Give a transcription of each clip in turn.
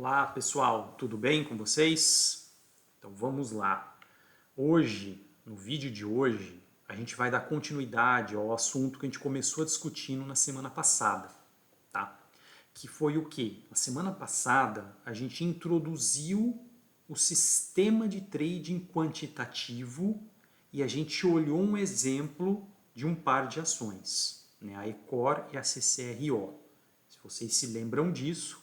Olá pessoal, tudo bem com vocês? Então vamos lá. Hoje, no vídeo de hoje, a gente vai dar continuidade ao assunto que a gente começou discutindo na semana passada, tá? Que foi o quê? Na semana passada a gente introduziu o sistema de trading quantitativo e a gente olhou um exemplo de um par de ações, né? A Ecor e a CCRO. Se vocês se lembram disso,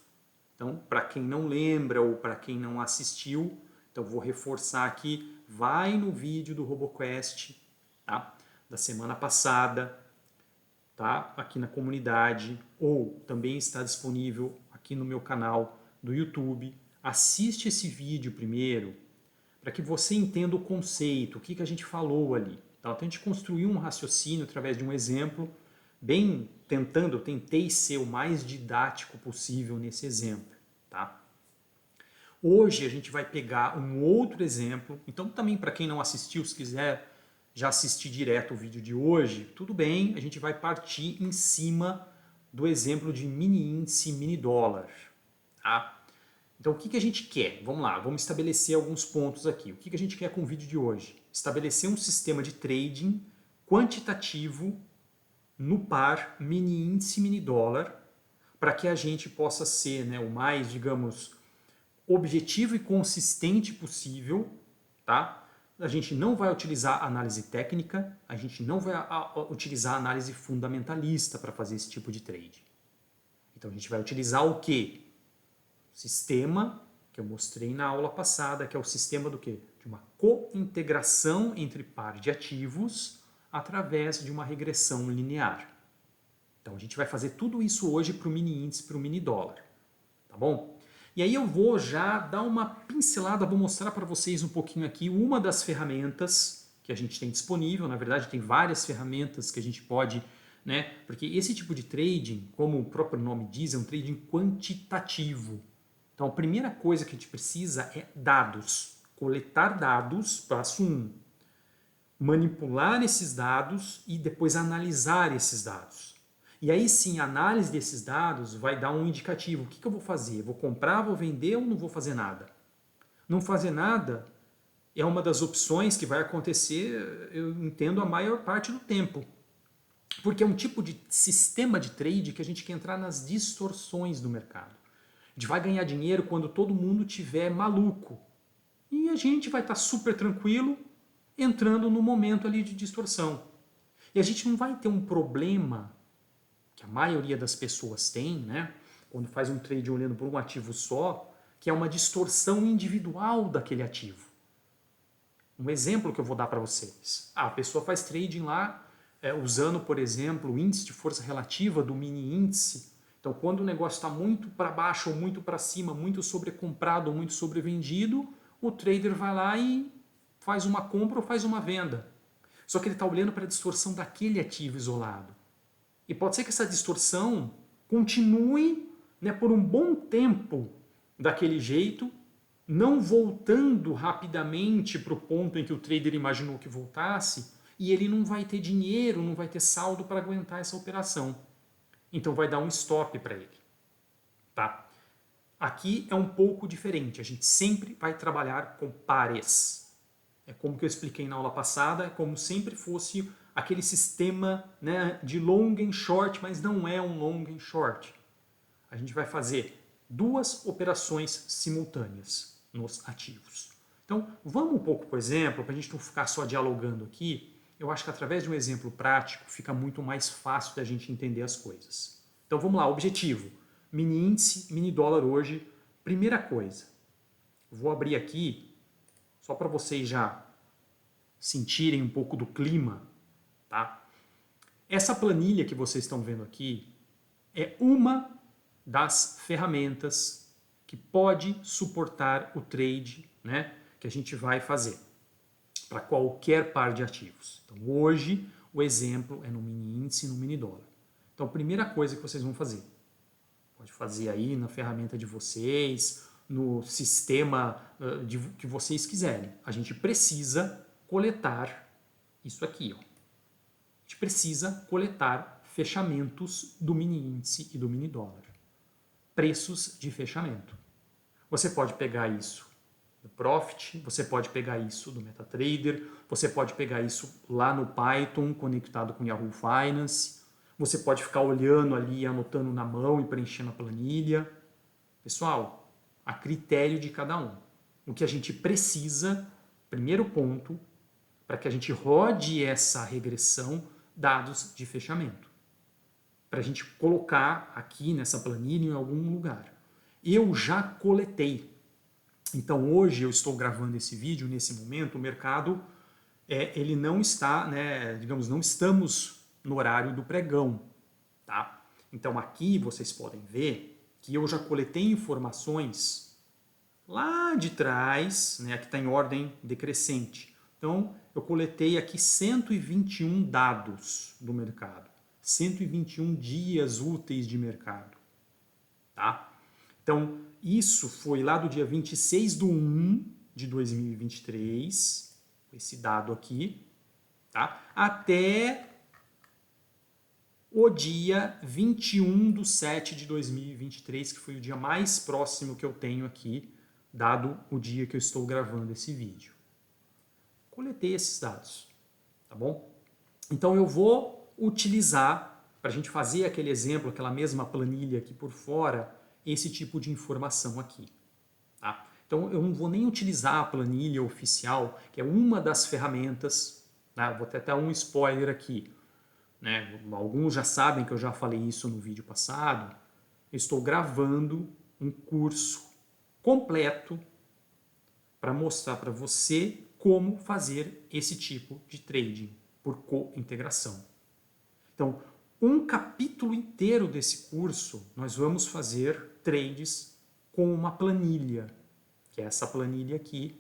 então, para quem não lembra ou para quem não assistiu, então vou reforçar aqui, vai no vídeo do RoboQuest, tá? Da semana passada, tá? Aqui na comunidade, ou também está disponível aqui no meu canal do YouTube. Assiste esse vídeo primeiro, para que você entenda o conceito, o que a gente falou ali. Então, a gente construiu um raciocínio através de um exemplo, bem eu tentei ser o mais didático possível nesse exemplo, tá? Hoje a gente vai pegar um outro exemplo, então também para quem não assistiu, se quiser já assistir direto o vídeo de hoje, tudo bem, a gente vai partir em cima do exemplo de mini índice, mini dólar, tá? Então o que a gente quer? Vamos lá, vamos estabelecer alguns pontos aqui. O que a gente quer com o vídeo de hoje? Estabelecer um sistema de trading quantitativo no par mini índice mini dólar para que a gente possa ser, né, o mais, digamos, objetivo e consistente possível, tá? A gente não vai utilizar análise técnica, a gente não vai utilizar análise fundamentalista para fazer esse tipo de trade. Então a gente vai utilizar o quê? O sistema que eu mostrei na aula passada, que é o sistema do quê? De uma cointegração entre par de ativos através de uma regressão linear. Então a gente vai fazer tudo isso hoje para o mini índice, para o mini dólar, tá bom? E aí eu vou já dar uma pincelada, vou mostrar para vocês um pouquinho aqui uma das ferramentas que a gente tem disponível. Na verdade tem várias ferramentas que a gente pode, né? Porque esse tipo de trading, como o próprio nome diz, é um trading quantitativo. Então a primeira coisa que a gente precisa é dados. Coletar dados, passo 1. Manipular esses dados e depois analisar esses dados. E aí sim, a análise desses dados vai dar um indicativo. O que eu vou fazer? Vou comprar, vou vender ou não vou fazer nada? Não fazer nada é uma das opções que vai acontecer, eu entendo, a maior parte do tempo. Porque é um tipo de sistema de trade que a gente quer entrar nas distorções do mercado. A gente vai ganhar dinheiro quando todo mundo tiver maluco. E a gente vai estar super tranquilo entrando no momento ali de distorção. E a gente não vai ter um problema que a maioria das pessoas tem, né? Quando faz um trade olhando por um ativo só, que é uma distorção individual daquele ativo. Um exemplo que eu vou dar para vocês. A pessoa faz trading lá usando, por exemplo, o índice de força relativa do mini índice. Então, quando o negócio está muito para baixo ou muito para cima, muito sobrecomprado ou muito sobrevendido, o trader vai lá e faz uma compra ou faz uma venda. Só que ele está olhando para a distorção daquele ativo isolado. E pode ser que essa distorção continue, né, por um bom tempo daquele jeito, não voltando rapidamente para o ponto em que o trader imaginou que voltasse, e ele não vai ter dinheiro, não vai ter saldo para aguentar essa operação. Então vai dar um stop para ele. Tá? Aqui é um pouco diferente, a gente sempre vai trabalhar com pares. É como que eu expliquei na aula passada, é como sempre fosse aquele sistema, né, de long and short, mas não é um long and short. A gente vai fazer duas operações simultâneas nos ativos. Então, vamos um pouco por exemplo, para a gente não ficar só dialogando aqui, eu acho que através de um exemplo prático fica muito mais fácil da gente entender as coisas. Então vamos lá, objetivo. Mini índice, mini dólar hoje. Primeira coisa, vou abrir aqui, só para vocês já sentirem um pouco do clima, tá? Essa planilha que vocês estão vendo aqui é uma das ferramentas que pode suportar o trade, né, que a gente vai fazer para qualquer par de ativos. Então hoje o exemplo é no mini índice e no mini dólar. Então a primeira coisa que vocês vão fazer, pode fazer aí na ferramenta de vocês, no sistema que vocês quiserem. A gente precisa coletar isso aqui, ó. A gente precisa coletar fechamentos do mini índice e do mini dólar. Preços de fechamento. Você pode pegar isso do Profit, você pode pegar isso do MetaTrader, você pode pegar isso lá no Python, conectado com Yahoo Finance, você pode ficar olhando ali, anotando na mão e preenchendo a planilha. Pessoal, a critério de cada um. O que a gente precisa, primeiro ponto, para que a gente rode essa regressão, dados de fechamento. Para a gente colocar aqui nessa planilha em algum lugar. Eu já coletei. Então hoje eu estou gravando esse vídeo, nesse momento, o mercado, ele não está, digamos, não estamos no horário do pregão. Tá? Então aqui vocês podem ver que eu já coletei informações lá de trás, que está em ordem decrescente. Então eu coletei aqui 121 dados do mercado, 121 dias úteis de mercado. Tá? Então isso foi lá do dia 26/1 de 2023, esse dado aqui, tá? Até o dia 21/7 de 2023, que foi o dia mais próximo que eu tenho aqui, dado o dia que eu estou gravando esse vídeo. Coletei esses dados, tá bom? Então eu vou utilizar, para a gente fazer aquele exemplo, aquela mesma planilha aqui por fora, esse tipo de informação aqui. Tá? Então eu não vou nem utilizar a planilha oficial, que é uma das ferramentas, tá? Vou ter até um spoiler aqui. Alguns já sabem que eu já falei isso no vídeo passado. Eu estou gravando um curso completo para mostrar para você como fazer esse tipo de trading por co-integração. Então, um capítulo inteiro desse curso nós vamos fazer trades com uma planilha, que é essa planilha aqui,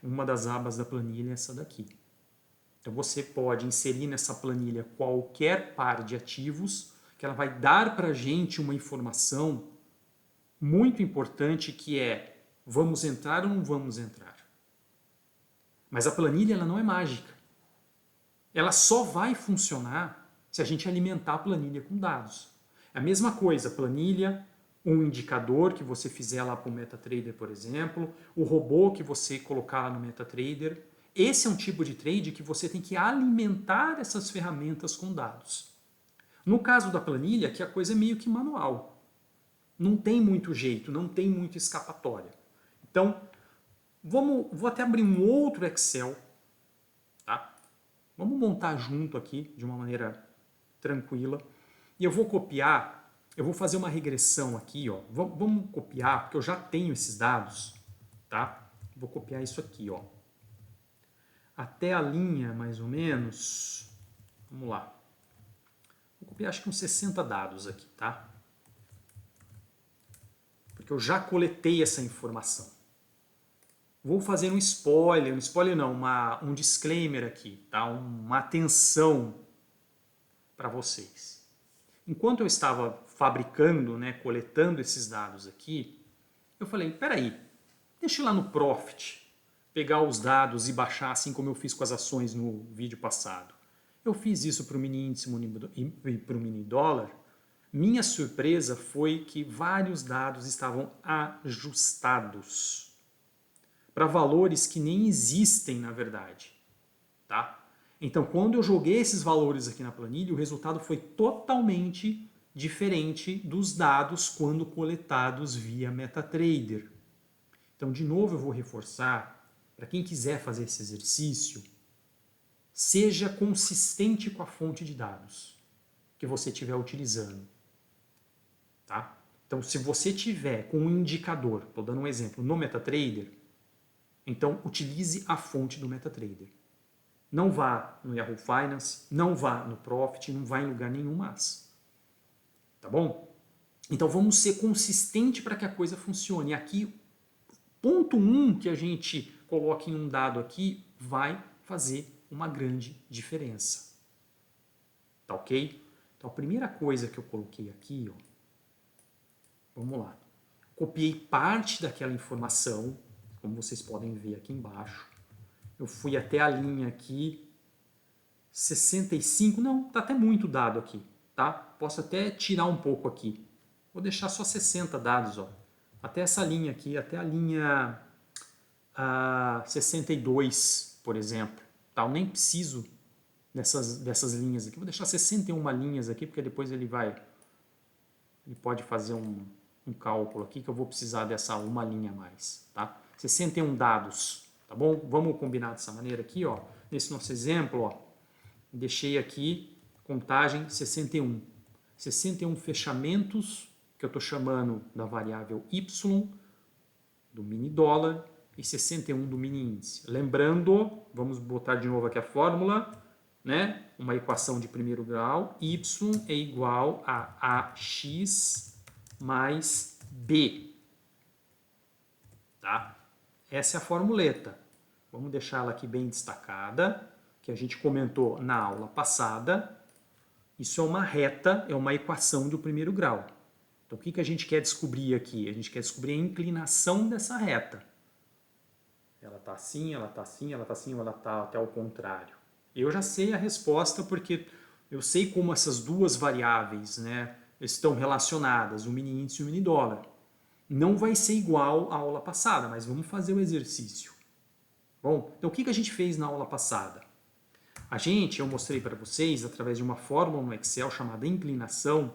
uma das abas da planilha é essa daqui. Então você pode inserir nessa planilha qualquer par de ativos, que ela vai dar para a gente uma informação muito importante, que é: vamos entrar ou não vamos entrar? Mas a planilha ela não é mágica. Ela só vai funcionar se a gente alimentar a planilha com dados. É a mesma coisa, planilha, um indicador que você fizer lá para o MetaTrader, por exemplo, o robô que você colocar lá no MetaTrader. Esse é um tipo de trade que você tem que alimentar essas ferramentas com dados. No caso da planilha, aqui a coisa é meio que manual. Não tem muito jeito, não tem muita escapatória. Então, vou até abrir um outro Excel. Tá? Vamos montar junto aqui de uma maneira tranquila. E eu vou copiar, eu vou fazer uma regressão aqui. Ó. Vamos copiar, porque eu já tenho esses dados. Tá? Vou copiar isso aqui. Ó. Até a linha, mais ou menos, vamos lá. Vou copiar acho que uns 60 dados aqui, tá? Porque eu já coletei essa informação. Vou fazer um spoiler não, um disclaimer aqui, tá? Uma atenção para vocês. Enquanto eu estava fabricando, coletando esses dados aqui, eu falei, peraí, deixa eu ir lá no Profit, pegar os dados e baixar, assim como eu fiz com as ações no vídeo passado. Eu fiz isso para o mini índice e para o mini dólar. Minha surpresa foi que vários dados estavam ajustados para valores que nem existem na verdade. Tá? Então, quando eu joguei esses valores aqui na planilha, o resultado foi totalmente diferente dos dados quando coletados via MetaTrader. Então, de novo, eu vou reforçar. Para quem quiser fazer esse exercício, seja consistente com a fonte de dados que você estiver utilizando. Tá? Então, se você tiver com um indicador, estou dando um exemplo, no MetaTrader, então utilize a fonte do MetaTrader. Não vá no Yahoo Finance, não vá no Profit, não vá em lugar nenhum mais. Tá bom? Então, vamos ser consistentes para que a coisa funcione. E aqui, ponto 1 que a gente coloque em um dado aqui vai fazer uma grande diferença. Tá ok? Então, a primeira coisa que eu coloquei aqui, ó, vamos lá. Copiei parte daquela informação, como vocês podem ver aqui embaixo. Eu fui até a linha aqui, 65, não, tá até muito dado aqui, tá? Posso até tirar um pouco aqui. Vou deixar só 60 dados, ó. até essa linha aqui, até a linha 62, por exemplo. Tá? Eu nem preciso dessas linhas aqui. Vou deixar 61 linhas aqui, porque depois ele pode fazer um cálculo aqui que eu vou precisar dessa uma linha a mais. Tá? 61 dados, tá bom? Vamos combinar dessa maneira aqui, ó. Nesse nosso exemplo, ó, deixei aqui contagem 61. 61 fechamentos, que eu estou chamando da variável y, do mini dólar, e 61 do mini índice. Lembrando, vamos botar de novo aqui a fórmula, né? Uma equação de primeiro grau, y é igual a ax mais b. Tá? Essa é a formuleta. Vamos deixá-la aqui bem destacada, que a gente comentou na aula passada. Isso é uma reta, é uma equação do primeiro grau. Então, o que a gente quer descobrir aqui? A gente quer descobrir a inclinação dessa reta. Ela está assim, ela está assim, ela está assim, ou ela está até ao contrário. Eu já sei a resposta porque eu sei como essas duas variáveis, né, estão relacionadas, o mini índice e o mini dólar. Não vai ser igual à aula passada, mas vamos fazer o exercício. Bom, então o que a gente fez na aula passada? Eu mostrei para vocês, através de uma fórmula no Excel chamada inclinação.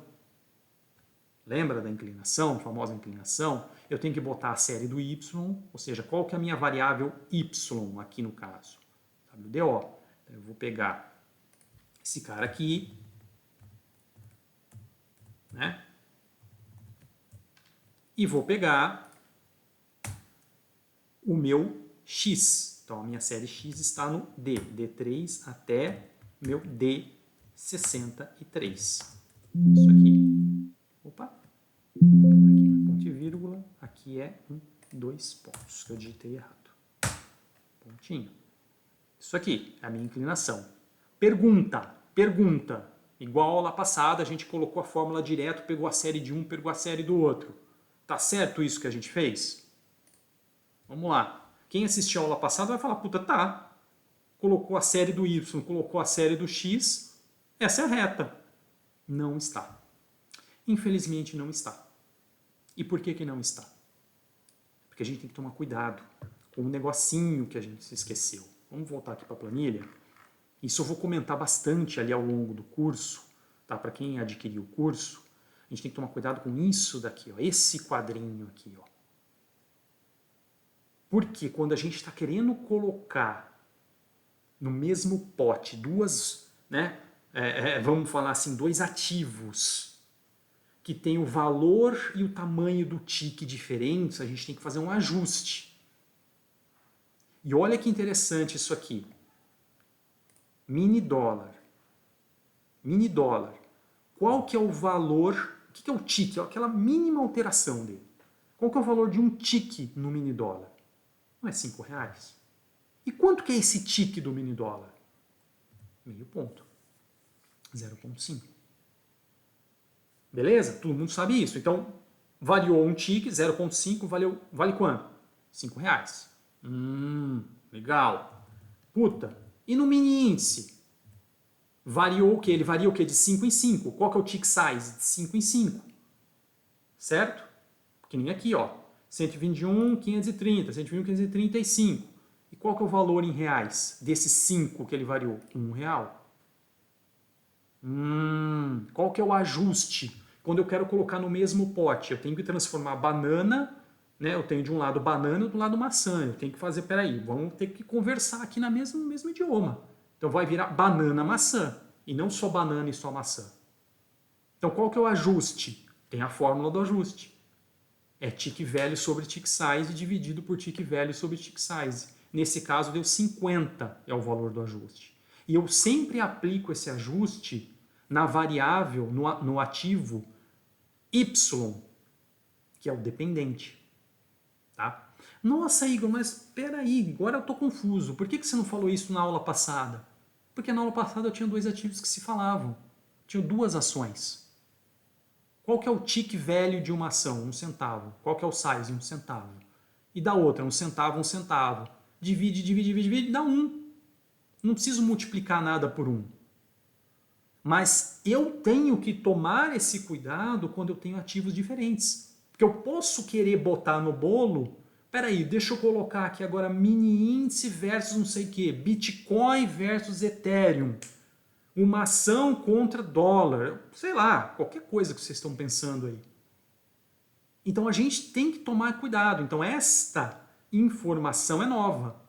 Lembra da inclinação, a famosa inclinação? Eu tenho que botar a série do y, ou seja, qual que é a minha variável y aqui no caso? WDO. Então, eu vou pegar esse cara aqui, né? E vou pegar o meu x. Então, a minha série x está no D, D3 até meu D63. Isso aqui. Opa! Aqui é ponto e vírgula, aqui é 2 pontos, que eu digitei errado. Pontinho. Isso aqui é a minha inclinação. Pergunta. Igual a aula passada, a gente colocou a fórmula direto, pegou a série de um, pegou a série do outro. Tá certo isso que a gente fez? Vamos lá. Quem assistiu a aula passada vai falar, puta, tá. Colocou a série do y, colocou a série do x, essa é a reta. Não está. Infelizmente não está. E por que não está? Porque a gente tem que tomar cuidado com um negocinho que a gente se esqueceu. Vamos voltar aqui para a planilha. Isso eu vou comentar bastante ali ao longo do curso, tá? Para quem adquiriu o curso, a gente tem que tomar cuidado com isso daqui, ó, esse quadrinho aqui, ó. Porque quando a gente está querendo colocar no mesmo pote duas, né, vamos falar assim, dois ativos que tem o valor e o tamanho do tique diferentes, a gente tem que fazer um ajuste. E olha que interessante isso aqui. Mini dólar. Qual que é o valor, o que é o tique? Aquela mínima alteração dele. Qual que é o valor de um tique no mini dólar? Não é R$5? E quanto que é esse tique do mini dólar? Meio ponto. 0,5. Beleza? Todo mundo sabe isso. Então, variou um tique, 0,5, vale quanto? R$5. Legal. Puta. E no mini índice? Variou o quê? Ele varia o quê? De 5 em 5. Qual que é o tick size? De 5 em 5. Certo? Que nem aqui, ó. 121,530, 121,535. E qual que é o valor em reais desses 5 que ele variou? R$1. Qual que é o ajuste? Quando eu quero colocar no mesmo pote, eu tenho que transformar banana, né? Eu tenho de um lado banana e do lado maçã. Eu tenho que fazer, peraí, vamos ter que conversar aqui no mesmo idioma. Então vai virar banana-maçã, e não só banana e só maçã. Então qual que é o ajuste? Tem a fórmula do ajuste. É tick value sobre tick size dividido por tick value sobre tick size. Nesse caso deu 50, é o valor do ajuste. E eu sempre aplico esse ajuste na variável, no ativo y, que é o dependente. Tá? Nossa, Igor, mas espera aí, agora eu estou confuso. Por que você não falou isso na aula passada? Porque na aula passada eu tinha dois ativos que se falavam. Tinha duas ações. Qual que é o tick value de uma ação? 1 centavo. Qual que é o size? 1 centavo. E da outra, 1 centavo, 1 centavo. Divide, dá 1. Não preciso multiplicar nada por 1. Mas eu tenho que tomar esse cuidado quando eu tenho ativos diferentes. Porque eu posso querer botar no bolo, peraí, deixa eu colocar aqui agora mini índice versus não sei o que, Bitcoin versus Ethereum, uma ação contra dólar, sei lá, qualquer coisa que vocês estão pensando aí. Então a gente tem que tomar cuidado. Então esta informação é nova.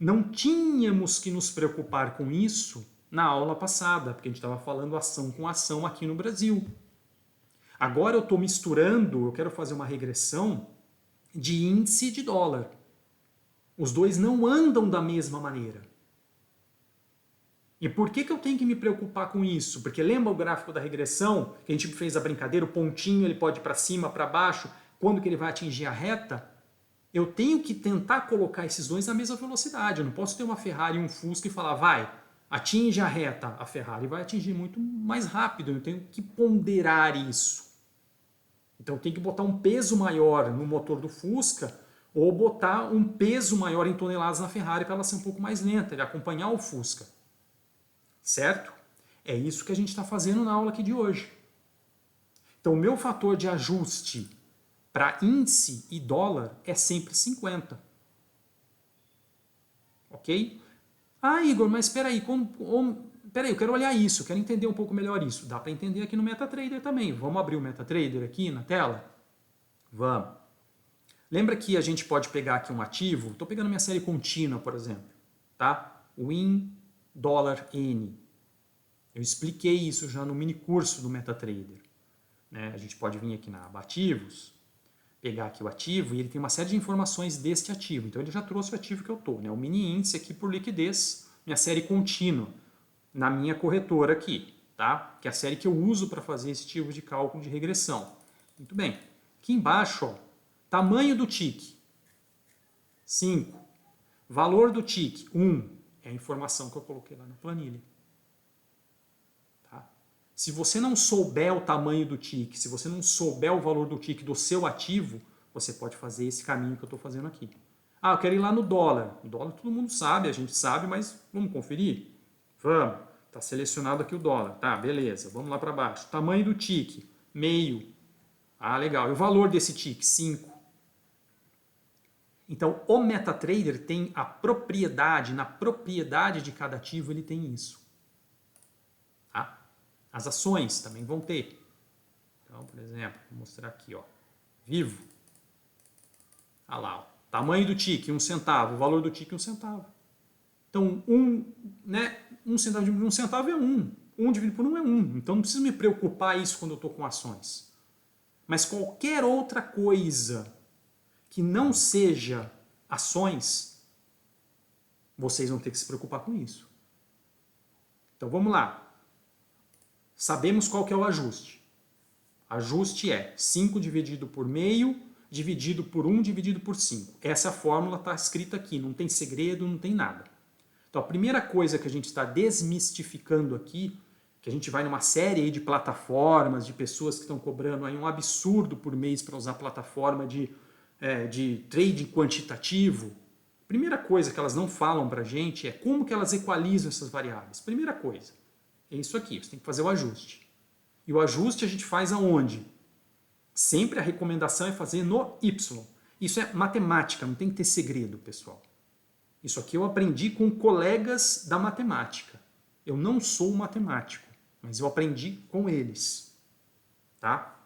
Não tínhamos que nos preocupar com isso na aula passada, porque a gente estava falando ação com ação aqui no Brasil. Agora eu estou misturando, eu quero fazer uma regressão de índice e de dólar. Os dois não andam da mesma maneira. E por que eu tenho que me preocupar com isso? Porque lembra o gráfico da regressão, que a gente fez a brincadeira, o pontinho ele pode ir para cima, para baixo, quando que ele vai atingir a reta? Eu tenho que tentar colocar esses dois na mesma velocidade. Eu não posso ter uma Ferrari e um Fusca e falar, vai, atinge a reta. A Ferrari vai atingir muito mais rápido. Eu tenho que ponderar isso. Então eu tenho que botar um peso maior no motor do Fusca ou botar um peso maior em toneladas na Ferrari para ela ser um pouco mais lenta e acompanhar o Fusca. Certo? É isso que a gente está fazendo na aula aqui de hoje. Então o meu fator de ajuste para índice e dólar é sempre 50. Ok? Ah, Igor, mas espera aí, eu quero olhar isso, eu quero entender um pouco melhor isso. Dá para entender aqui no MetaTrader também. Vamos abrir o MetaTrader aqui na tela? Vamos. Lembra que a gente pode pegar aqui um ativo? Estou pegando minha série contínua, por exemplo. Tá? Win dólar N. Eu expliquei isso já no mini curso do MetaTrader. Né? A gente pode vir aqui na aba ativos, pegar aqui o ativo e ele tem uma série de informações deste ativo. Então ele já trouxe o ativo que eu estou, né? O mini índice aqui por liquidez, minha série contínua, na minha corretora aqui, tá? Que é a série que eu uso para fazer esse tipo de cálculo de regressão. Muito bem. Aqui embaixo, ó, tamanho do TIC, 5. Valor do TIC, 1. É a informação que eu coloquei lá na planilha. Tá? Se você não souber o tamanho do TIC, se você não souber o valor do TIC do seu ativo, você pode fazer esse caminho que eu estou fazendo aqui. Ah, eu quero ir lá no dólar. O dólar todo mundo sabe, a gente sabe, mas vamos conferir? Vamos. Está selecionado aqui o dólar. Tá, beleza. Vamos lá para baixo. Tamanho do TIC, meio. Ah, legal. E o valor desse TIC? 5. Então, o MetaTrader tem a propriedade, na propriedade de cada ativo ele tem isso. Tá? As ações também vão ter. Então, por exemplo, vou mostrar aqui, ó. Vivo. Olha lá, ó. Tamanho do TIC, 1 centavo. O valor do TIC, 1 centavo. Então, 1 centavo dividido por 1 centavo é 1. 1 dividido por 1 é 1. Então, não preciso me preocupar isso quando eu estou com ações. Mas qualquer outra coisa que não seja ações, vocês vão ter que se preocupar com isso. Então vamos lá. Sabemos qual que é o ajuste. Ajuste é 5 dividido por meio, dividido por 1, dividido por 5. Essa fórmula está escrita aqui, não tem segredo, não tem nada. Então a primeira coisa que a gente está desmistificando aqui, que a gente vai numa série aí de plataformas, de pessoas que estão cobrando aí um absurdo por mês para usar plataforma de trading quantitativo, primeira coisa que elas não falam para a gente é como que elas equalizam essas variáveis. Primeira coisa, é isso aqui, você tem que fazer o ajuste. E o ajuste a gente faz aonde? Sempre a recomendação é fazer no Y. Isso é matemática, não tem que ter segredo, pessoal. Isso aqui eu aprendi com colegas da matemática. Eu não sou matemático, mas eu aprendi com eles. Tá?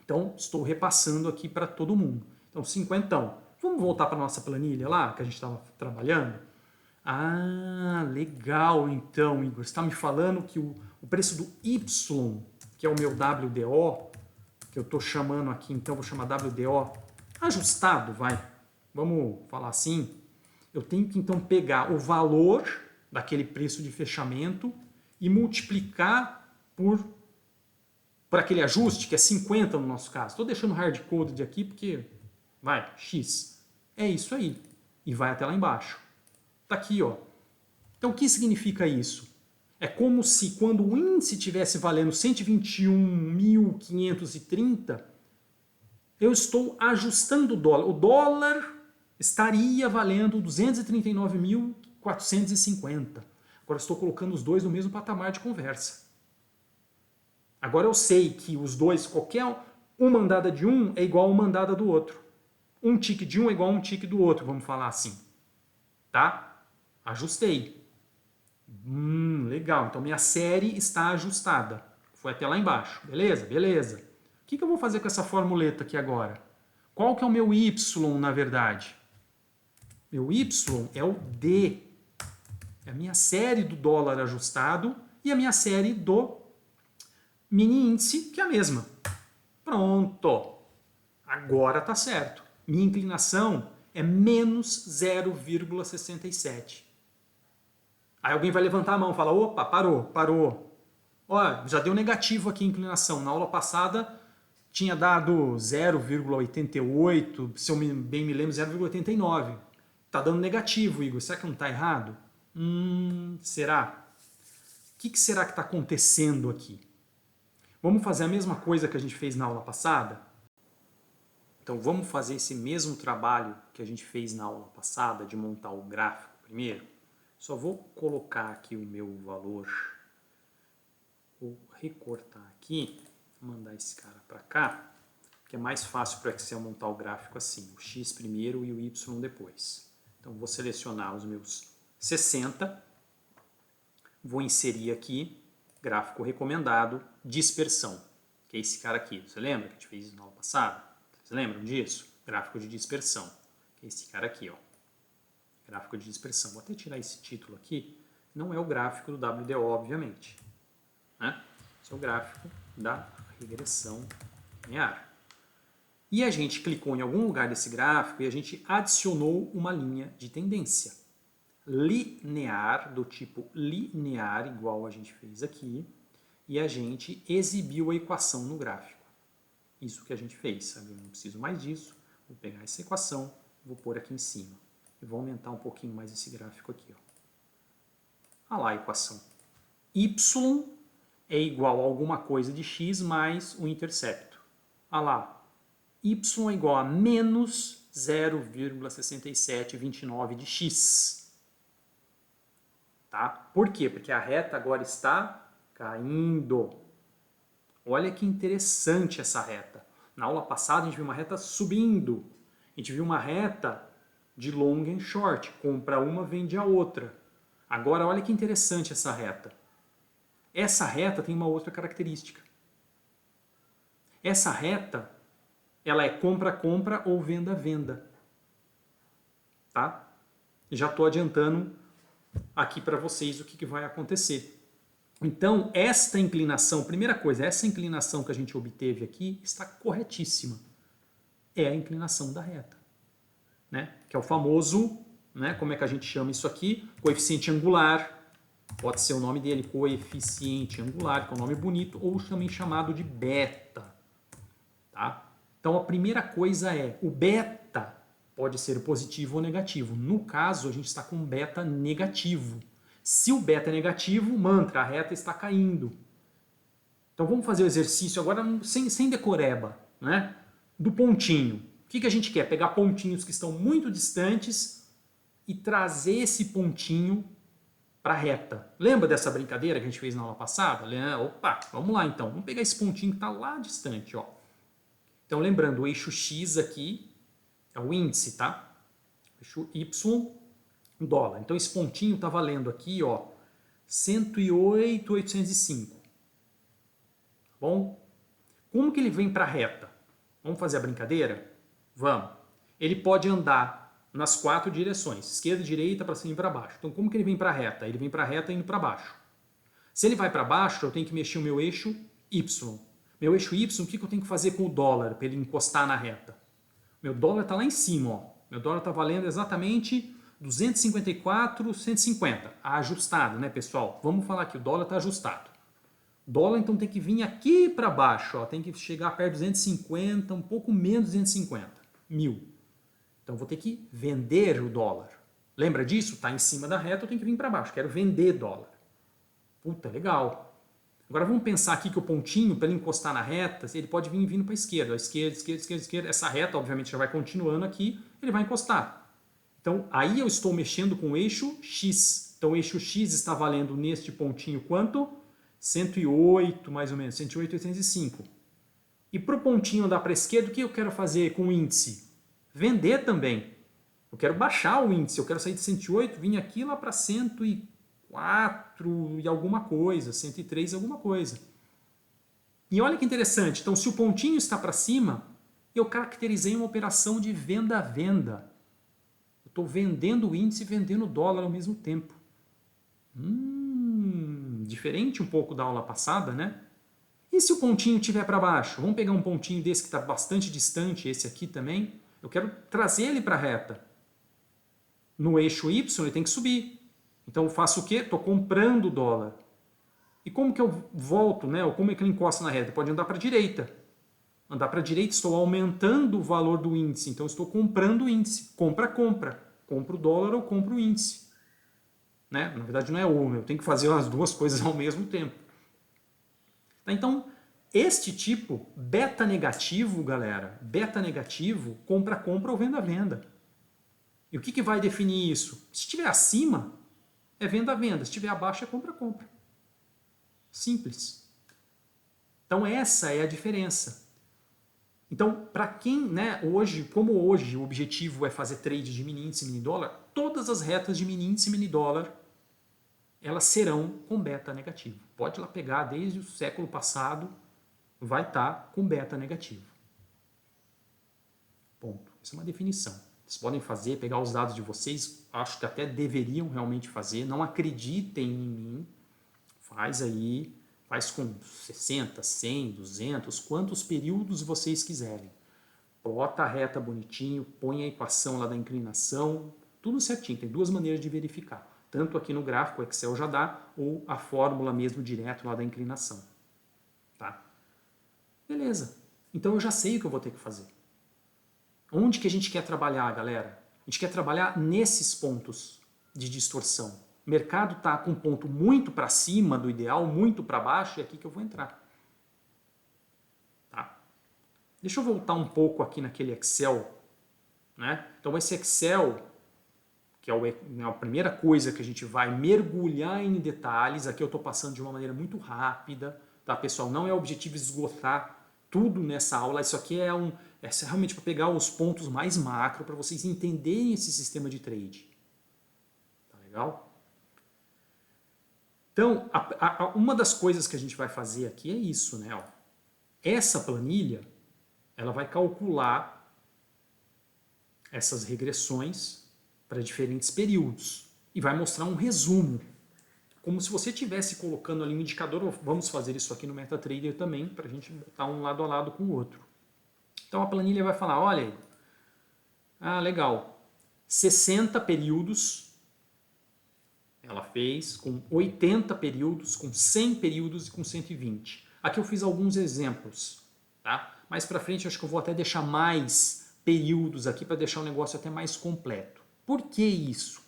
Então, estou repassando aqui para todo mundo. Então, 50. Vamos voltar para a nossa planilha lá, que a gente estava trabalhando? Ah, legal então, Igor. Você está me falando que o preço do Y, que é o meu WDO, que eu estou chamando aqui, então vou chamar WDO ajustado, vai. Vamos falar assim. Eu tenho que então pegar o valor daquele preço de fechamento e multiplicar por aquele ajuste, que é 50 no nosso caso. Estou deixando hard-coded aqui porque, vai, X. É isso aí. E vai até lá embaixo. Está aqui, ó. Então, o que significa isso? É como se quando o índice estivesse valendo 121.530, eu estou ajustando o dólar. O dólar estaria valendo 239.450. Agora, estou colocando os dois no mesmo patamar de conversa. Agora eu sei que os dois, Uma andada de um é igual a uma andada do outro. Um tique de um é igual a um tique do outro, vamos falar assim. Tá? Ajustei. Legal. Então minha série está ajustada. Foi até lá embaixo. Beleza? Beleza. O que eu vou fazer com essa formuleta aqui agora? Qual que é o meu Y, na verdade? Meu Y é o D. É a minha série do dólar ajustado e a minha série do mini índice, que é a mesma. Pronto. Agora tá certo. Minha inclinação é menos 0,67. Aí alguém vai levantar a mão e falar, opa, parou. Ó, já deu negativo aqui a inclinação. Na aula passada tinha dado 0,88, se eu bem me lembro, 0,89. Tá dando negativo, Igor. Será que não tá errado? Será? O que será que está acontecendo aqui? Vamos fazer a mesma coisa que a gente fez na aula passada? Então vamos fazer esse mesmo trabalho que a gente fez na aula passada, de montar o gráfico primeiro. Só vou colocar aqui o meu valor, vou recortar aqui, mandar esse cara para cá, que é mais fácil para o Excel montar o gráfico assim, o X primeiro e o Y depois. Então vou selecionar os meus 60, vou inserir aqui, gráfico recomendado, dispersão, que é esse cara aqui. Você lembra que a gente fez isso na aula passada? Vocês lembram disso? Gráfico de dispersão, que é esse cara aqui, ó. Gráfico de dispersão. Vou até tirar esse título aqui. Não é o gráfico do WDO, obviamente. Né? Esse é o gráfico da regressão linear. E a gente clicou em algum lugar desse gráfico e a gente adicionou uma linha de tendência. Linear, do tipo linear, igual a gente fez aqui. E a gente exibiu a equação no gráfico. Isso que a gente fez, sabe? Eu não preciso mais disso. Vou pegar essa equação, vou pôr aqui em cima. E vou aumentar um pouquinho mais esse gráfico aqui. Ó. Olha lá a equação. Y é igual a alguma coisa de x mais o intercepto. Olha lá. Y é igual a menos 0,6729 de x. Tá? Por quê? Porque a reta agora está caindo. Olha que interessante essa reta. Na aula passada a gente viu uma reta subindo. A gente viu uma reta de long and short. Compra uma, vende a outra. Agora olha que interessante essa reta. Essa reta tem uma outra característica. Essa reta, ela é compra-compra ou venda-venda. Tá? Já estou adiantando aqui para vocês o que vai acontecer. Então, esta inclinação, primeira coisa, essa inclinação que a gente obteve aqui está corretíssima. É a inclinação da reta. Né? Que é o famoso, né? Como é que a gente chama isso aqui? Coeficiente angular. Pode ser o nome dele, coeficiente angular, que é um nome bonito, ou também chamado de beta. Tá? Então, a primeira coisa é, o beta pode ser positivo ou negativo. No caso, a gente está com um beta negativo. Se o beta é negativo, mantra, a reta está caindo. Então vamos fazer o exercício agora sem decoreba, né? Do pontinho. O que a gente quer? Pegar pontinhos que estão muito distantes e trazer esse pontinho para a reta. Lembra dessa brincadeira que a gente fez na aula passada? Opa, vamos lá então. Vamos pegar esse pontinho que está lá distante. Ó. Então lembrando, o eixo X aqui é o índice, tá? O eixo Y, dólar. Então esse pontinho está valendo aqui, ó, 108,805. Tá bom? Como que ele vem para a reta? Vamos fazer a brincadeira? Vamos. Ele pode andar nas 4 direções, esquerda, direita, para cima e para baixo. Então como que ele vem para a reta? Ele vem para a reta indo para baixo. Se ele vai para baixo, eu tenho que mexer o meu eixo Y. Meu eixo Y, o que eu tenho que fazer com o dólar para ele encostar na reta? Meu dólar está lá em cima, ó. Meu dólar está valendo exatamente 254,150, ajustado, né, pessoal? Vamos falar que o dólar está ajustado. O dólar, então, tem que vir aqui para baixo, ó, tem que chegar perto de 250, um pouco menos de 250, 1.000. Então, vou ter que vender o dólar. Lembra disso? Está em cima da reta, eu tenho que vir para baixo. Quero vender dólar. Puta, legal. Agora, vamos pensar aqui que o pontinho, para ele encostar na reta, ele pode vir vindo para a esquerda. Esquerda. Essa reta, obviamente, já vai continuando aqui, ele vai encostar. Então, aí eu estou mexendo com o eixo X. Então, o eixo X está valendo neste pontinho quanto? 108, mais ou menos, 108,805. E para o pontinho andar para a esquerda, o que eu quero fazer com o índice? Vender também. Eu quero baixar o índice, eu quero sair de 108, vir aqui lá para 104 e alguma coisa, 103 e alguma coisa. E olha que interessante, então se o pontinho está para cima, eu caracterizei uma operação de venda-venda. Eu estou vendendo o índice e vendendo o dólar ao mesmo tempo. Diferente um pouco da aula passada, né? E se o pontinho estiver para baixo? Vamos pegar um pontinho desse que está bastante distante, esse aqui também. Eu quero trazer ele para a reta. No eixo Y ele tem que subir. Então eu faço o quê? Estou comprando o dólar. E como que eu volto, né? Ou como é que ele encosta na reta? Pode andar para a direita. Andar para a direita, estou aumentando o valor do índice. Então eu estou comprando o índice. Compra, compra. Compro o dólar ou compro o índice. Né? Na verdade não é ou, eu tenho que fazer as duas coisas ao mesmo tempo. Então, este tipo, beta negativo, galera, beta negativo, compra-compra ou venda-venda. E o que vai definir isso? Se estiver acima, é venda-venda. Se estiver abaixo, é compra-compra. Simples. Então essa é a diferença. Então, para quem, né, hoje, como hoje o objetivo é fazer trade de mini índice e mini dólar, todas as retas de mini índice e mini dólar, elas serão com beta negativo. Pode lá pegar desde o século passado, vai estar com beta negativo. Ponto. Isso é uma definição. Vocês podem fazer, pegar os dados de vocês, acho que até deveriam realmente fazer, não acreditem em mim, faz aí, faz com 60, 100, 200, quantos períodos vocês quiserem. Plota a reta bonitinho, põe a equação lá da inclinação, tudo certinho, tem duas maneiras de verificar. Tanto aqui no gráfico, o Excel já dá, ou a fórmula mesmo direto lá da inclinação. Tá? Beleza. Então eu já sei o que eu vou ter que fazer. Onde que a gente quer trabalhar, galera? A gente quer trabalhar nesses pontos de distorção. O mercado está com um ponto muito para cima do ideal, muito para baixo, e é aqui que eu vou entrar. Tá? Deixa eu voltar um pouco aqui naquele Excel. Né? Então esse Excel, que é a primeira coisa que a gente vai mergulhar em detalhes, aqui eu estou passando de uma maneira muito rápida, tá, pessoal? Não é objetivo esgotar tudo nessa aula, isso aqui é realmente para pegar os pontos mais macro para vocês entenderem esse sistema de trade. Tá legal? Então, uma das coisas que a gente vai fazer aqui é isso, né? Ó. Essa planilha, ela vai calcular essas regressões para diferentes períodos e vai mostrar um resumo, como se você estivesse colocando ali um indicador. Vamos fazer isso aqui no MetaTrader também, para a gente botar um lado a lado com o outro. Então a planilha vai falar, olha aí, legal, 60 períodos, ela fez com 80 períodos, com 100 períodos e com 120. Aqui eu fiz alguns exemplos, tá? Mais para frente eu acho que eu vou até deixar mais períodos aqui para deixar o negócio até mais completo. Por que isso?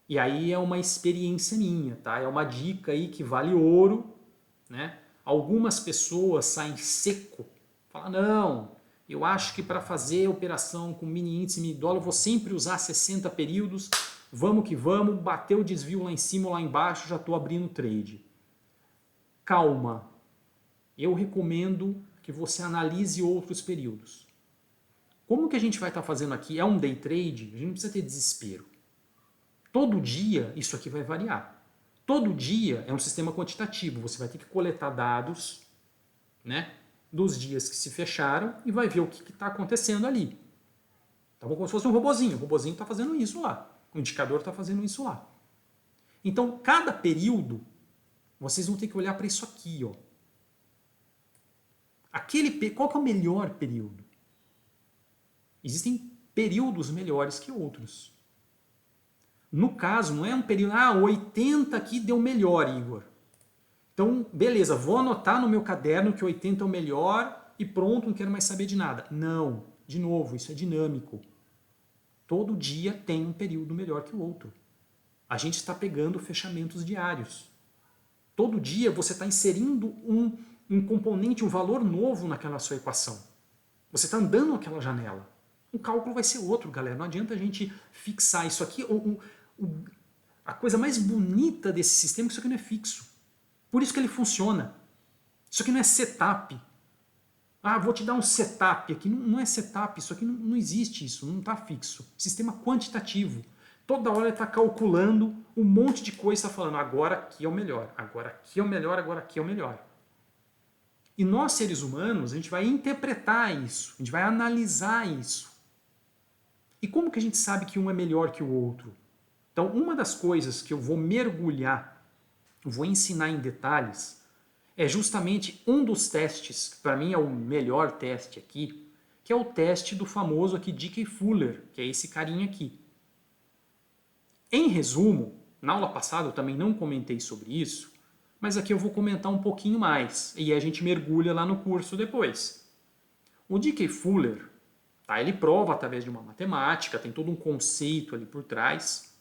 E aí é uma experiência minha, tá? É uma dica aí que vale ouro, né? Algumas pessoas saem seco, falam, não, eu acho que para fazer operação com mini índice e mini dólar eu vou sempre usar 60 períodos, vamos que vamos, bateu o desvio lá em cima ou lá embaixo, já estou abrindo trade. Calma, eu recomendo que você analise outros períodos. Como que a gente vai estar fazendo aqui? É um day trade, a gente não precisa ter desespero. Todo dia isso aqui vai variar. Todo dia é um sistema quantitativo, você vai ter que coletar dados, né, dos dias que se fecharam e vai ver o que está acontecendo ali. Tá bom? Como se fosse um robozinho. O robozinho está fazendo isso lá. O indicador está fazendo isso lá. Então, cada período, vocês vão ter que olhar para isso aqui. Ó. Qual que é o melhor período? Existem períodos melhores que outros. No caso, não é um período, 80 aqui deu melhor, Igor. Então, beleza, vou anotar no meu caderno que 80 é o melhor e pronto, não quero mais saber de nada. Não, de novo, isso é dinâmico. Todo dia tem um período melhor que o outro. A gente está pegando fechamentos diários. Todo dia você está inserindo um componente, um valor novo naquela sua equação. Você está andando naquela janela. O cálculo vai ser outro, galera. Não adianta a gente fixar isso aqui. A coisa mais bonita desse sistema é que isso aqui não é fixo. Por isso que ele funciona. Isso aqui não é setup. Ah, vou te dar um setup aqui. Não, não é setup, isso aqui não existe isso, não está fixo. Sistema quantitativo. Toda hora ele está calculando um monte de coisa, está falando agora aqui é o melhor, agora aqui é o melhor, agora aqui é o melhor. E nós, seres humanos, a gente vai interpretar isso, a gente vai analisar isso. E como que a gente sabe que um é melhor que o outro? Então, uma das coisas que eu vou mergulhar, vou ensinar em detalhes, é justamente um dos testes, que para mim é o melhor teste aqui, que é o teste do famoso aqui D.K. Fuller, que é esse carinha aqui. Em resumo, na aula passada eu também não comentei sobre isso, mas aqui eu vou comentar um pouquinho mais, e a gente mergulha lá no curso depois. O D.K. Fuller, tá, ele prova através de uma matemática, tem todo um conceito ali por trás,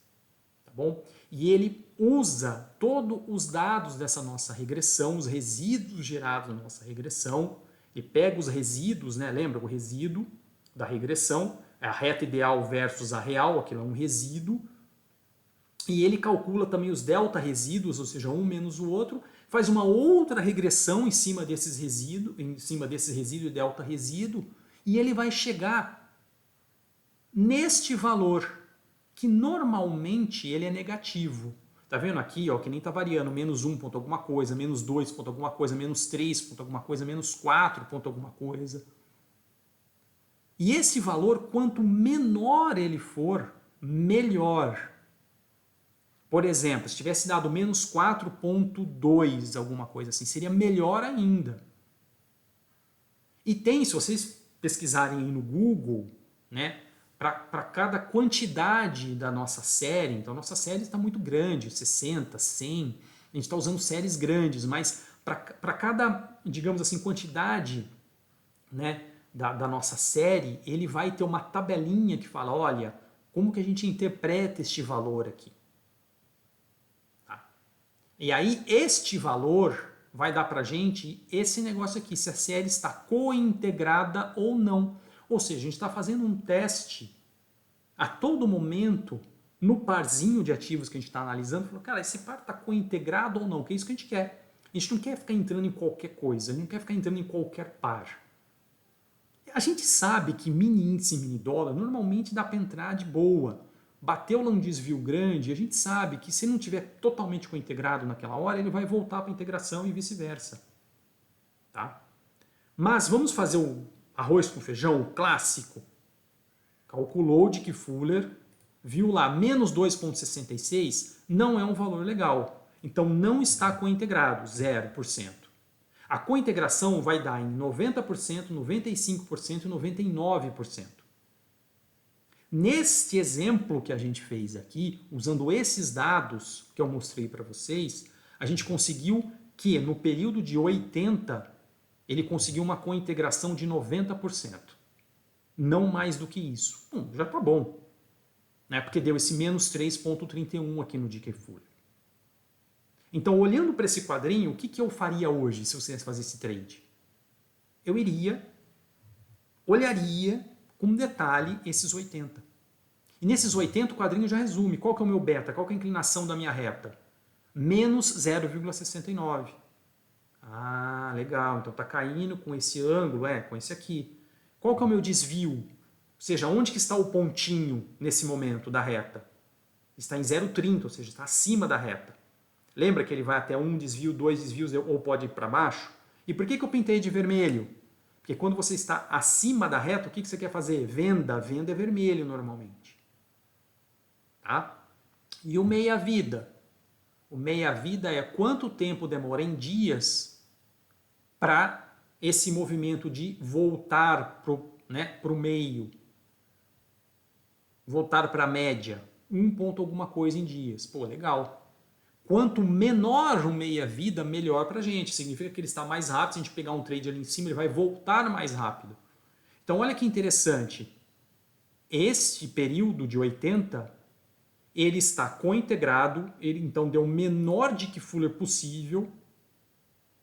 tá bom? E ele usa todos os dados dessa nossa regressão, os resíduos gerados na nossa regressão, ele pega os resíduos, né? Lembra o resíduo da regressão, é a reta ideal versus a real, aquilo é um resíduo, e ele calcula também os delta resíduos, ou seja, um menos o outro, faz uma outra regressão em cima desses resíduo e delta resíduo, e ele vai chegar neste valor, que normalmente ele é negativo. Tá vendo aqui, ó, que nem tá variando, menos 1 ponto alguma coisa, menos 2 ponto alguma coisa, menos 3 ponto alguma coisa, menos 4 ponto alguma coisa. E esse valor, quanto menor ele for, melhor. Por exemplo, se tivesse dado menos 4,2, alguma coisa assim, seria melhor ainda. E tem, se vocês pesquisarem aí no Google, né, para cada quantidade da nossa série, então a nossa série está muito grande, 60, 100, a gente está usando séries grandes, mas para cada, digamos assim, quantidade, né, da nossa série, ele vai ter uma tabelinha que fala, olha, como que a gente interpreta este valor aqui. Tá? E aí este valor vai dar para a gente esse negócio aqui, se a série está cointegrada ou não. Ou seja, a gente está fazendo um teste a todo momento no parzinho de ativos que a gente está analisando, falando, cara, esse par está cointegrado ou não, que é isso que a gente quer. A gente não quer ficar entrando em qualquer coisa, a gente não quer ficar entrando em qualquer par. A gente sabe que mini índice e mini dólar normalmente dá para entrar de boa. Bateu lá um desvio grande, a gente sabe que se não tiver totalmente cointegrado naquela hora, ele vai voltar para a integração e vice-versa. Tá? Mas vamos fazer o arroz com feijão, o clássico. Calculou de que Fuller, viu lá, menos 2,66 não é um valor legal. Então não está cointegrado, 0%. A cointegração vai dar em 90%, 95% e 99%. Neste exemplo que a gente fez aqui, usando esses dados que eu mostrei para vocês, a gente conseguiu que no período de 80 ele conseguiu uma cointegração de 90%. Não mais do que isso. Já está bom. Né? Porque deu esse menos 3,31 aqui no D.K. Fuller. Então, olhando para esse quadrinho, o que eu faria hoje se eu quisesse fazer esse trade? Eu olharia com detalhe esses 80. E nesses 80 o quadrinho já resume qual que é o meu beta, qual que é a inclinação da minha reta. Menos 0,69. Ah, legal, então está caindo com esse ângulo, com esse aqui. Qual que é o meu desvio? Ou seja, onde que está o pontinho nesse momento da reta? Está em 0,30, ou seja, está acima da reta. Lembra que ele vai até um desvio, dois desvios ou pode ir para baixo? E por que eu pintei de vermelho? Porque quando você está acima da reta, o que você quer fazer? Venda. Venda é vermelho normalmente. Tá? E o meia-vida? O meia-vida é quanto tempo demora em dias para esse movimento de voltar para o meio. Voltar para a média. 1 ponto alguma coisa em dias. Pô, legal. Quanto menor o meia-vida, melhor para a gente. Significa que ele está mais rápido. Se a gente pegar um trade ali em cima, ele vai voltar mais rápido. Então, olha que interessante. Esse período de 80, ele está cointegrado. Ele, então, deu o menor D.K. Fuller possível.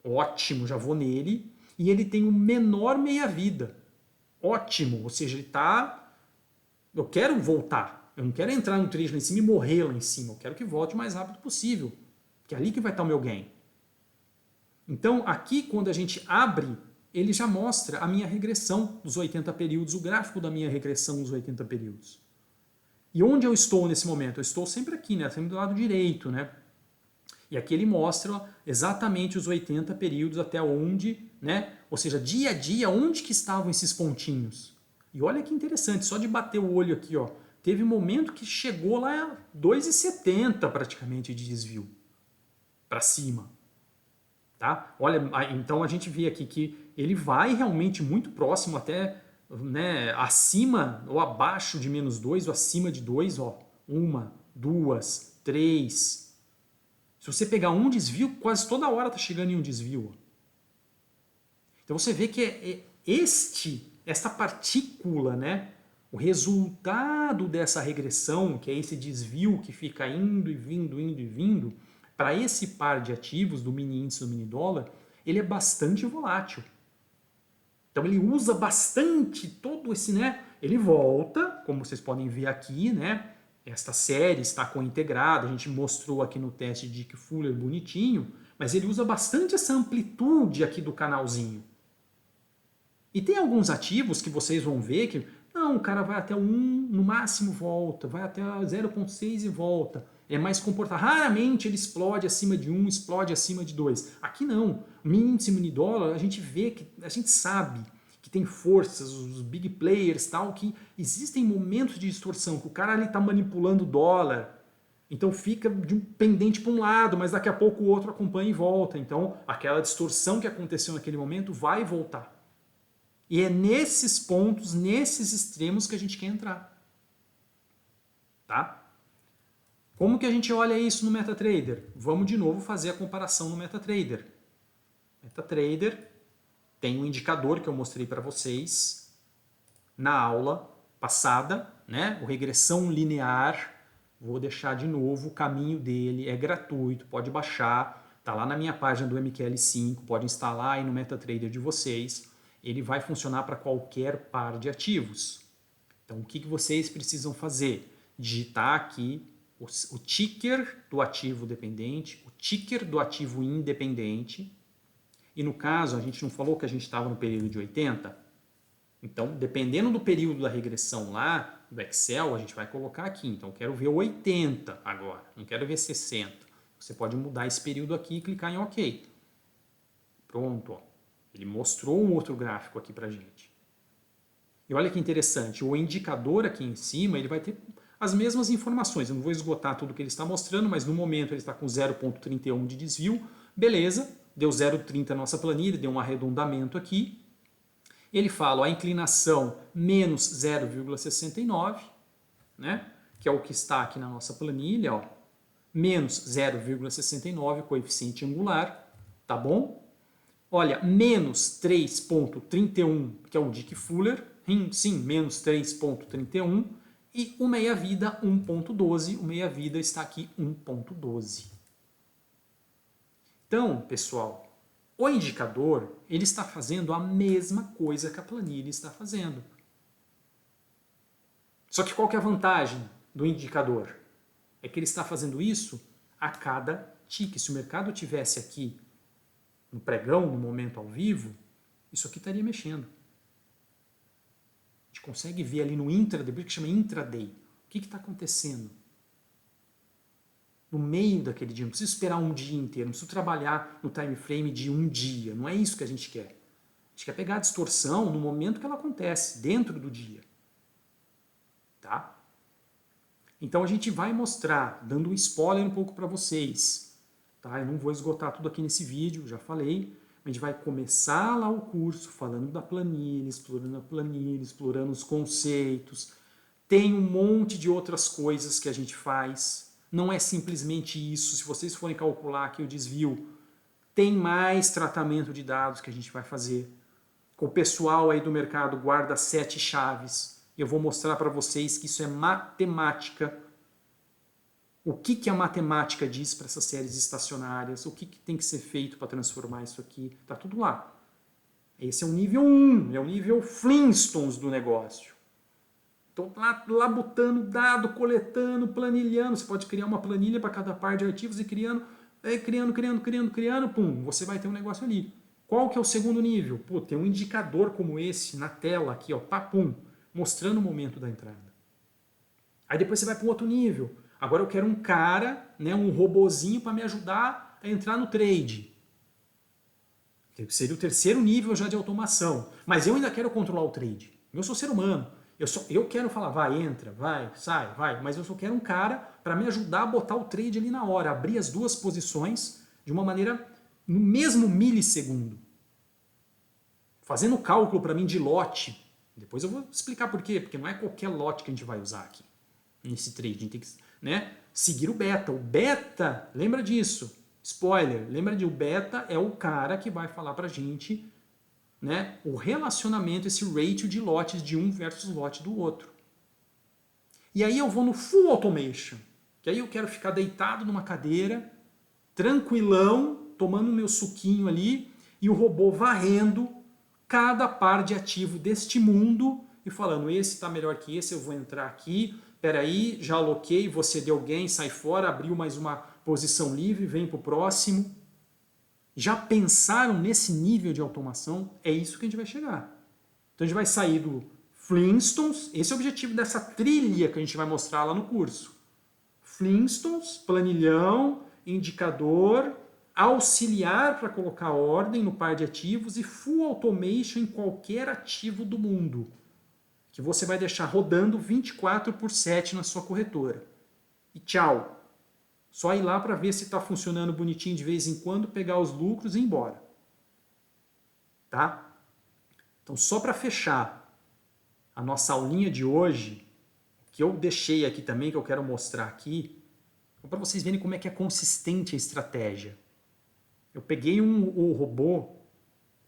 Ótimo, já vou nele. E ele tem o menor meia-vida. Ótimo. Ou seja, ele está... Eu quero voltar. Eu não quero entrar no trade lá em cima e morrer lá em cima. Eu quero que volte o mais rápido possível. Porque é ali que vai estar o meu gain. Então, aqui, quando a gente abre ele já mostra a minha regressão dos 80 períodos, o gráfico da minha regressão dos 80 períodos. E onde eu estou nesse momento? Eu estou sempre aqui, né? Sempre do lado direito, né? E aqui ele mostra exatamente os 80 períodos até onde, né? Ou seja, dia a dia, onde que estavam esses pontinhos. E olha que interessante, só de bater o olho aqui, ó, teve um momento que chegou lá a 2,70 praticamente de desvio para cima. Tá? Olha, então a gente vê aqui que ele vai realmente muito próximo até, né, acima ou abaixo de -2 ou acima de 2, ó, 1, 2, 3. Se você pegar um desvio, quase toda hora está chegando em um desvio. Então você vê que esta partícula, né, o resultado dessa regressão, que é esse desvio que fica indo e vindo, para esse par de ativos do mini índice e do mini dólar, ele é bastante volátil. Então ele usa bastante todo esse, né? Ele volta, como vocês podem ver aqui, né? Esta série está cointegrada, a gente mostrou aqui no teste de Dickey-Fuller bonitinho, mas ele usa bastante essa amplitude aqui do canalzinho. E tem alguns ativos que vocês vão ver que, não, o cara vai até 1, no máximo volta, vai até 0,6 e volta. É mais comportado. Raramente ele explode acima de 1, explode acima de 2. Aqui não. O mini índice mini dólar, a gente vê, que a gente sabe que tem forças, os big players tal, que existem momentos de distorção, que o cara ali está manipulando o dólar. Então fica de um pendente para um lado, mas daqui a pouco o outro acompanha e volta. Então aquela distorção que aconteceu naquele momento vai voltar. E é nesses pontos, nesses extremos que a gente quer entrar. Tá? Como que a gente olha isso no MetaTrader? Vamos de novo fazer a comparação no MetaTrader. MetaTrader tem um indicador que eu mostrei para vocês na aula passada, né? O regressão linear. Vou deixar de novo o caminho dele, é gratuito, pode baixar, está lá na minha página do MQL5, pode instalar aí no MetaTrader de vocês. Ele vai funcionar para qualquer par de ativos. Então, o que vocês precisam fazer? Digitar aqui o ticker do ativo dependente, o ticker do ativo independente. E no caso, a gente não falou que a gente estava no período de 80? Então, dependendo do período da regressão lá, do Excel, a gente vai colocar aqui. Então, eu quero ver 80 agora, não quero ver 60. Você pode mudar esse período aqui e clicar em OK. Pronto, ó. Ele mostrou um outro gráfico aqui para a gente. E olha que interessante, o indicador aqui em cima, ele vai ter as mesmas informações. Eu não vou esgotar tudo que ele está mostrando, mas no momento ele está com 0,31 de desvio. Beleza, deu 0,30 na nossa planilha, deu um arredondamento aqui. Ele fala, ó, a inclinação menos 0,69, né? Que é o que está aqui na nossa planilha, ó, menos 0,69, coeficiente angular, tá bom? Olha, menos 3,31, que é o Dickey-Fuller, sim, menos 3,31, e o meia-vida 1,12, o meia-vida está aqui 1,12. Então, pessoal, o indicador, ele está fazendo a mesma coisa que a planilha está fazendo. Só que qual que é a vantagem do indicador? É que ele está fazendo isso a cada tique. Se o mercado tivesse aqui no pregão, no momento ao vivo, isso aqui estaria mexendo. A gente consegue ver ali no intraday, por que chama intraday, o que está acontecendo? No meio daquele dia, não preciso esperar um dia inteiro, não preciso trabalhar no time frame de um dia, não é isso que a gente quer. A gente quer pegar a distorção no momento que ela acontece, dentro do dia. Tá? Então a gente vai mostrar, dando um spoiler um pouco para vocês. Tá? Eu não vou esgotar tudo aqui nesse vídeo, já falei. A gente vai começar lá o curso falando da planilha, explorando os conceitos. Tem um monte de outras coisas que a gente faz. Não é simplesmente isso. Se vocês forem calcular aqui o desvio, tem mais tratamento de dados que a gente vai fazer. O pessoal aí do mercado guarda 7 chaves. Eu vou mostrar para vocês que isso é matemática. O que a matemática diz para essas séries estacionárias, o que tem que ser feito para transformar isso aqui, está tudo lá. Esse é o nível 1, é o nível Flintstones do negócio. Estou lá botando dado, coletando, planilhando. Você pode criar uma planilha para cada par de arquivos e criando, pum, você vai ter um negócio ali. Qual que é o segundo nível? Pô, tem um indicador como esse na tela aqui, ó, papum, mostrando o momento da entrada. Aí depois você vai para um outro nível. Agora eu quero um cara, né, um robozinho para me ajudar a entrar no trade. Seria o terceiro nível já de automação. Mas eu ainda quero controlar o trade. Eu sou ser humano. Eu quero falar, vai, entra, vai, sai, vai. Mas eu só quero um cara para me ajudar a botar o trade ali na hora. Abrir as duas posições de uma maneira no mesmo milissegundo. Fazendo cálculo para mim de lote. Depois eu vou explicar por quê. Porque não é qualquer lote que a gente vai usar aqui. Nesse trade. A gente tem que, né, seguir o beta. O beta, lembra disso. Spoiler, lembra de o beta é o cara que vai falar pra gente, né, o relacionamento, esse ratio de lotes de um versus lote do outro. E aí eu vou no full automation, que aí eu quero ficar deitado numa cadeira, tranquilão, tomando meu suquinho ali, e o robô varrendo cada par de ativo deste mundo e falando, esse está melhor que esse, eu vou entrar aqui, peraí, já aloquei, você deu alguém, sai fora, abriu mais uma posição livre, vem para o próximo. Já pensaram nesse nível de automação? É isso que a gente vai chegar. Então a gente vai sair do Flintstones, esse é o objetivo dessa trilha que a gente vai mostrar lá no curso. Flintstones, planilhão, indicador, auxiliar para colocar ordem no par de ativos e full automation em qualquer ativo do mundo, que você vai deixar rodando 24/7 na sua corretora. E tchau! Só ir lá para ver se está funcionando bonitinho de vez em quando, pegar os lucros e ir embora. Tá? Então, só para fechar a nossa aulinha de hoje, que eu deixei aqui também, que eu quero mostrar aqui, para vocês verem como é que é consistente a estratégia. Eu peguei o robô,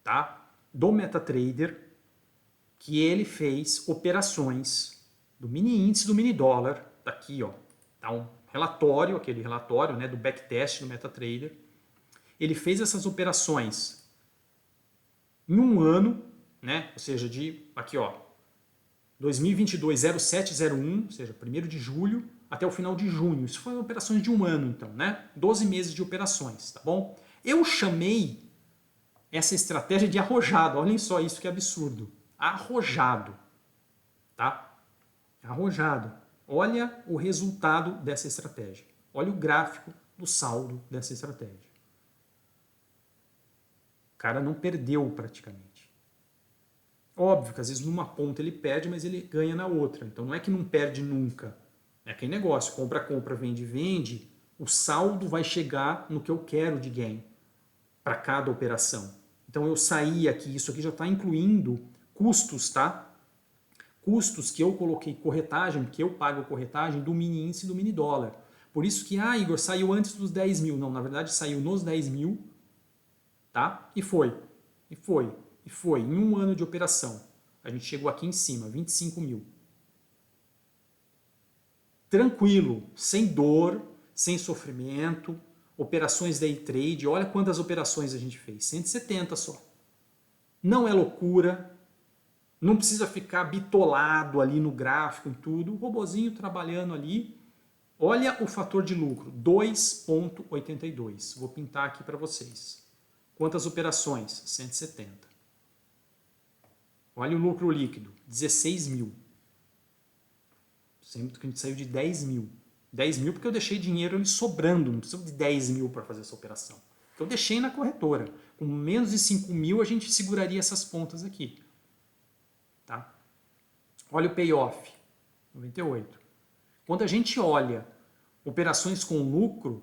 tá, do MetaTrader, que ele fez operações do mini índice do mini dólar, tá aqui, ó, tá um relatório, aquele relatório, né, do backtest do MetaTrader. Ele fez essas operações em um ano, né, ou seja, de aqui, ó, 2022 0701, ou seja, 1º de julho até o final de junho. Isso foram operações de um ano, então, né? 12 meses de operações, tá bom? Eu chamei essa estratégia de arrojado. Olhem só isso que absurdo. Arrojado, tá? Arrojado. Olha o resultado dessa estratégia. Olha o gráfico do saldo dessa estratégia. O cara não perdeu praticamente. Óbvio que às vezes numa ponta ele perde, mas ele ganha na outra. Então não é que não perde nunca. É aquele negócio, compra, vende, vende. O saldo vai chegar no que eu quero de gain para cada operação. Então eu saí aqui, isso aqui já está incluindo custos, tá? Custos que eu coloquei corretagem, que eu pago corretagem do mini índice e do mini dólar. Por isso que, Igor, saiu antes dos 10 mil. Não, na verdade saiu nos 10 mil, tá? E foi. Em um ano de operação. A gente chegou aqui em cima, 25 mil. Tranquilo, sem dor, sem sofrimento, operações day trade. Olha quantas operações a gente fez, 170 só. Não é loucura, não precisa ficar bitolado ali no gráfico e tudo. O robozinho trabalhando ali. Olha o fator de lucro, 2,82. Vou pintar aqui para vocês. Quantas operações? 170. Olha o lucro líquido, 16 mil. Sempre que a gente saiu de 10 mil. 10 mil porque eu deixei dinheiro ali sobrando, não preciso de 10 mil para fazer essa operação. Eu deixei na corretora. Com menos de 5 mil a gente seguraria essas pontas aqui. Tá? Olha o payoff, 98. Quando a gente olha operações com lucro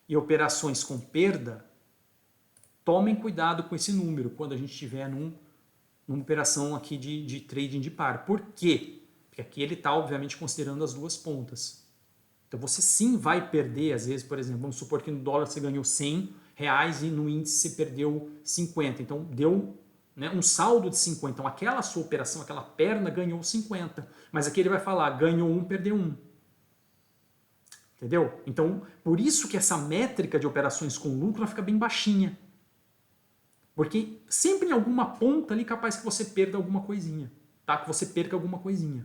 e operações com perda, tomem cuidado com esse número quando a gente estiver numa operação aqui de trading de par. Por quê? Porque aqui ele está, obviamente, considerando as duas pontas. Então você sim vai perder, às vezes, por exemplo, vamos supor que no dólar você ganhou 100 reais e no índice você perdeu 50. Então deu, né, um saldo de 50. Então aquela sua operação, aquela perna ganhou 50. Mas aqui ele vai falar, ganhou 1, perdeu 1. Entendeu? Então, por isso que essa métrica de operações com lucro fica bem baixinha. Porque sempre em alguma ponta ali capaz que você perda alguma coisinha, tá? Que você perca alguma coisinha,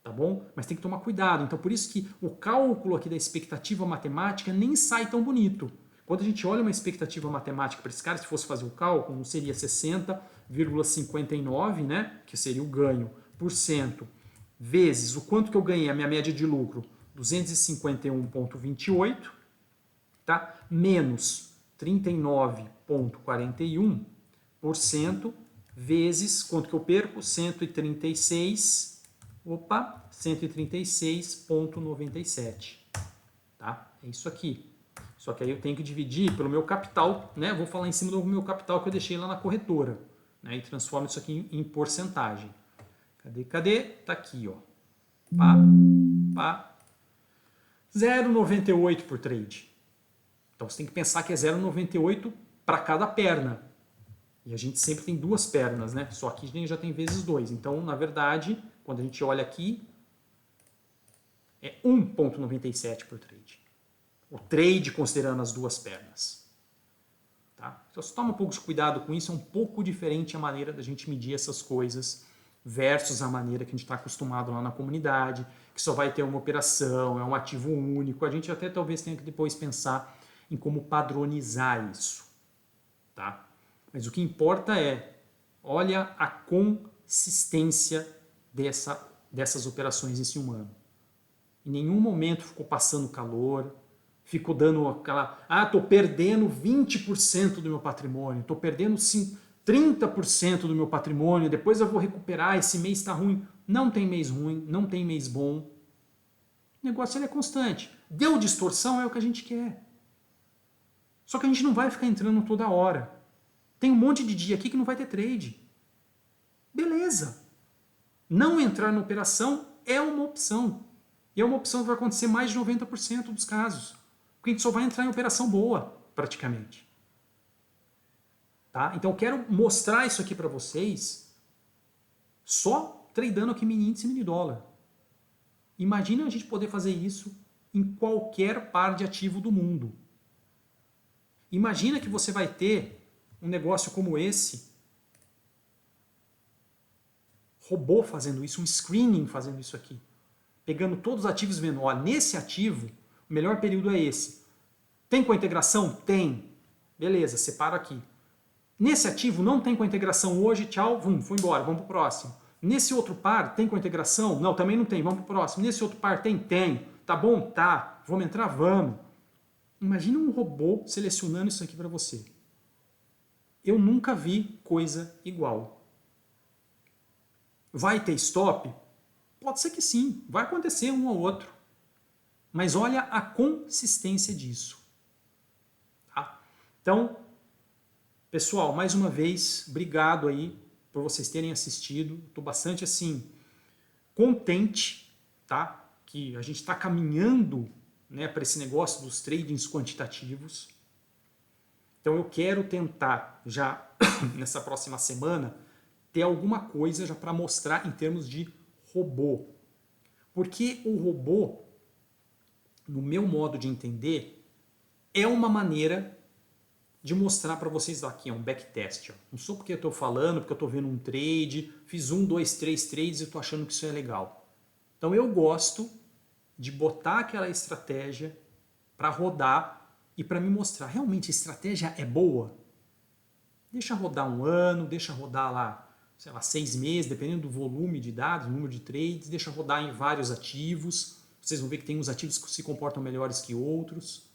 tá bom? Mas tem que tomar cuidado. Então por isso que o cálculo aqui da expectativa matemática nem sai tão bonito. Quando a gente olha uma expectativa matemática para esse cara, se fosse fazer o cálculo, seria 60,59, né, que seria o ganho, por cento, vezes o quanto que eu ganhei, a minha média de lucro, 251,28, tá? Menos 39,41%, vezes quanto que eu perco? 136,97. Tá? É isso aqui. Só que aí eu tenho que dividir pelo meu capital, né? Vou falar em cima do meu capital que eu deixei lá na corretora, né? E transformo isso aqui em porcentagem. Cadê? Tá aqui, ó. Pá, pá. 0,98 por trade. Então você tem que pensar que é 0,98 para cada perna. E a gente sempre tem duas pernas, né? Só aqui a gente já tem vezes 2. Então, na verdade, quando a gente olha aqui, é 1,97 por trade. O trade considerando as duas pernas. Tá? Então, se toma um pouco de cuidado com isso, é um pouco diferente a maneira da gente medir essas coisas versus a maneira que a gente está acostumado lá na comunidade, que só vai ter uma operação, é um ativo único. A gente até talvez tenha que depois pensar em como padronizar isso. Tá? Mas o que importa é, olha a consistência dessas operações em si humano. Em nenhum momento ficou passando calor, ficou dando aquela... estou perdendo 20% do meu patrimônio, estou perdendo 30% do meu patrimônio, depois eu vou recuperar, esse mês está ruim. Não tem mês ruim, não tem mês bom. O negócio é constante. Deu distorção é o que a gente quer. Só que a gente não vai ficar entrando toda hora. Tem um monte de dia aqui que não vai ter trade. Beleza. Não entrar na operação é uma opção. E é uma opção que vai acontecer mais de 90% dos casos. Porque a gente só vai entrar em operação boa, praticamente. Tá? Então eu quero mostrar isso aqui para vocês só tradando aqui mini índice e mini dólar. Imagina a gente poder fazer isso em qualquer par de ativo do mundo. Imagina que você vai ter um negócio como esse, robô fazendo isso, um screening fazendo isso aqui. Pegando todos os ativos e vendo, ó, nesse ativo, o melhor período é esse. Tem com integração? Tem. Beleza, separo aqui. Nesse ativo não tem com integração hoje, tchau, foi embora, vamos para o próximo. Nesse outro par tem com integração? Não, também não tem, vamos para o próximo. Nesse outro par tem? Tem. Tá bom? Tá. Vamos entrar? Vamos. Imagina um robô selecionando isso aqui para você. Eu nunca vi coisa igual. Vai ter stop? Pode ser que sim, vai acontecer um ou outro. Mas olha a consistência disso. Tá? Então, pessoal, mais uma vez, obrigado aí por vocês terem assistido. Estou bastante assim contente, tá? Que a gente está caminhando, né, para esse negócio dos tradings quantitativos. Então eu quero tentar já nessa próxima semana ter alguma coisa já para mostrar em termos de robô. Porque o robô, no meu modo de entender, é uma maneira de mostrar para vocês aqui, um backtest. Ó. Não sou porque eu estou falando, porque eu estou vendo um trade, fiz 1, 2, 3 trades e estou achando que isso é legal. Então eu gosto de botar aquela estratégia para rodar e para me mostrar, realmente a estratégia é boa? Deixa rodar um ano, deixa rodar lá, sei lá, 6 meses, dependendo do volume de dados, número de trades, deixa rodar em vários ativos. Vocês vão ver que tem uns ativos que se comportam melhores que outros.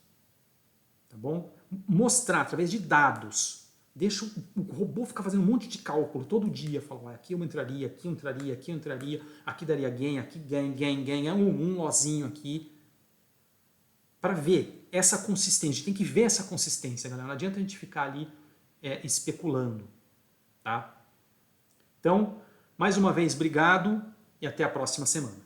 Tá bom? Mostrar através de dados. Deixa o robô ficar fazendo um monte de cálculo todo dia. Falar, aqui eu entraria, aqui eu entraria, aqui eu entraria, aqui daria gain, aqui gain, um lozinho aqui. Para ver essa consistência. Tem que ver essa consistência, galera. Não adianta a gente ficar ali especulando. Tá? Então, mais uma vez, obrigado e até a próxima semana.